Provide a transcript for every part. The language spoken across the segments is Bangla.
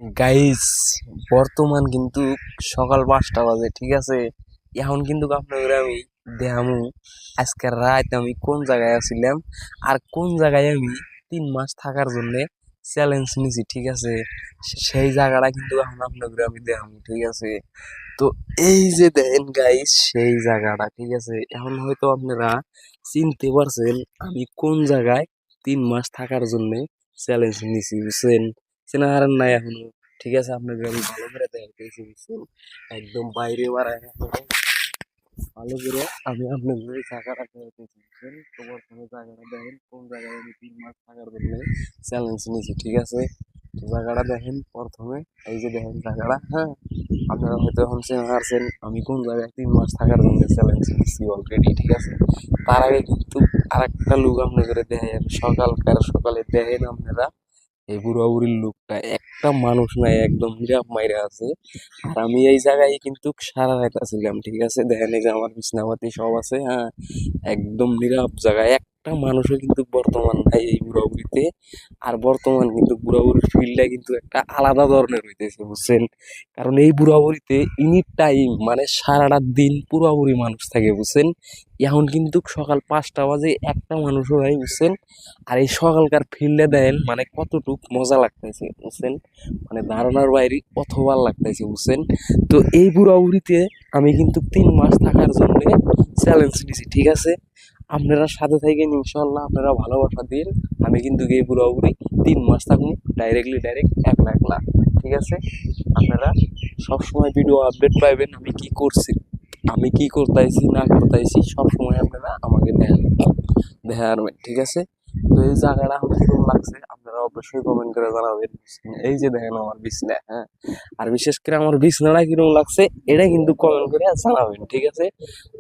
গাইস, বর্তমান কিন্তু সকাল 5টা বাজে, ঠিক আছে। এখন কিন্তু আপনাদের আমি দেখামু আজকের রাত আমি কোন জায়গায় আছিলাম আর কোন জায়গায় আমি 3 মাস থাকার জন্য চ্যালেঞ্জ নিছি, ঠিক আছে। সেই জায়গাটা কিন্তু এখন আপনাদের আমি দেখামু, ঠিক আছে। তো এই যে দেখেন গাইস, সেই জায়গাটা, ঠিক আছে। এখন হয়তো আপনারা চিনতে পারছেন আমি কোন জায়গায় 3 মাস থাকার জন্য চ্যালেঞ্জ নিছি, বুঝছেন। চেনা হারান নাই এখনো, ঠিক আছে। আপনাকে আমি ভালো করে দেখাইতেছি, বুঝছেন। একদম বাইরে বাড়ায় ভালো করে আমি আপনাদের এই জায়গাটা দেখাইতেছি, বুঝছেন। তো প্রথমে জায়গাটা দেখেন কোন জায়গায় আমি 3 মাস থাকার জন্য চ্যালেঞ্জ নিছি, ঠিক আছে। তো জায়গাটা দেখেন প্রথমে, এই যে দেখেন জায়গাটা, হ্যাঁ। আপনারা হয়তো এখন চেনা হারছেন আমি কোন জায়গায় 3 মাস থাকার জন্য চ্যালেঞ্জ নিচ্ছি অলরেডি, ঠিক আছে। তার আগে কিন্তু আরেকটা লুক আপনাদের দেখেন, সকালকার সকালে দেখেন আপনারা এই বুড়া বুড়ির লোকটা, একটা মানুষ নাই, একদম নীরব মাইরা আছে। আর আমি এই জায়গায় কিন্তু সারা রাত আছিলাম, ঠিক আছে। দেখেন এই যে আমার বিছনাপাতি সব আছে, হ্যাঁ। একদম নীরব জায়গায়, একটা মানুষও কিন্তু বর্তমান নাই এই বুড়া বুড়িতে। আর বর্তমান কিন্তু বুড়া বুড়ির ফিল্ডটা কিন্তু একটা আলাদা ধরনের হইতেছে, বুঝছেন। কারণ এই বুড়া বুড়িতে ইনি টাইম মানে সারাটা দিন পুরা বুড়ি মানুষ থাকে, বুঝছেন। এখন কিন্তু সকাল 5টা বাজে, একটা মানুষও নাই, বুঝছেন। আর এই সকালকার ফিল্ডে দেন মানে কতটুক মজা লাগতেছে, বুঝছেন। মানে ধারণার বাইরে কত ভালো লাগতেছে, বুঝছেন। তো এই বুড়াবুড়িতে আমি কিন্তু 3 মাস থাকার জন্য চ্যালেঞ্জ নিছি, ঠিক আছে। আপনারা সাথে থাকেন, ইনশাল্লাহ আপনারা ভালোবাসা দিন। আমি কিন্তু এই বুড়াবুড়ি 3 মাস থাকুন, ডাইরেক্ট একলা একলা, ঠিক আছে। আপনারা সবসময় ভিডিও আপডেট পাইবেন আমি কি করছি, আমি কি করতেছি না করতেছি, সবসময় আপনারা আমাকে দেখাবেন, ঠিক আছে। তো এই জায়গাটা আমার কিরকম লাগছে আপনারা অবশ্যই কমেন্ট করে জানাবেন। এই যে দেখেন আমার বিছনা, হ্যাঁ। আর বিশেষ করে আমার বিছনাটা কিরকম লাগছে এটা কিন্তু কমেন্ট করে জানাবেন, ঠিক আছে।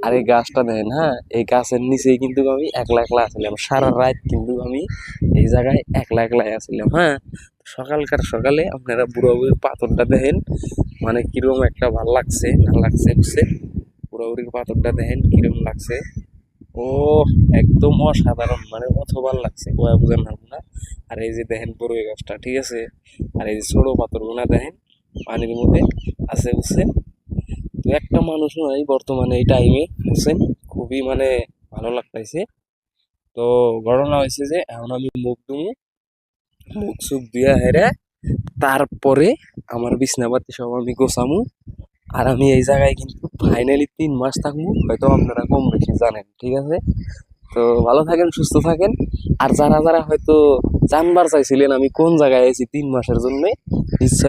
আর এই গাছটা দেখেন, হ্যাঁ। এই গাছের নিচেই কিন্তু আমি একলা একলা আছিলাম সারা রাত, কিন্তু আমি এই জায়গায় একলা একলাই আছিলাম, হ্যাঁ। সকালকার সকালে আপনারা বুড়ো বুড়ির পাথরটা দেখেন, মানে কিরকম একটা ভাল লাগছে না লাগছে, বুঝছে। বুড়ো বুড়ির পাথরটা দেখেন কিরকম লাগছে। ও একদম অসাধারণ, মানে কত ভালো লাগছে ওয়া বুঝেন না। আর এই যে দেখেন বড়ই গাছটা, ঠিক আছে। আর এই যে ছোট পাথর গুনা দেখেন পানির মধ্যে আছে, বুঝছেন। তো একটা মানুষ নাই বর্তমানে এই টাইমে, বুঝছেন। খুবই মানে ভালো লাগতেছে। তো ঘটনা হয়েছে যে এখন আমি মুখ দুমু, মুখ সুখ দিয়া হেরে তারপরে আমার বিছনাপাতি সব আমি গোছামু। আর আমি এই জায়গায় কিন্তু ফাইনালি 3 মাস থাকবো, হয়তো আপনারা কম বেশি জানেন, ঠিক আছে। তো ভালো থাকেন, সুস্থ থাকেন। আর যারা যারা হয়তো জানবার চাইছিলেন আমি কোন জায়গায় আছি 3 মাসের জন্য, নিশ্চয়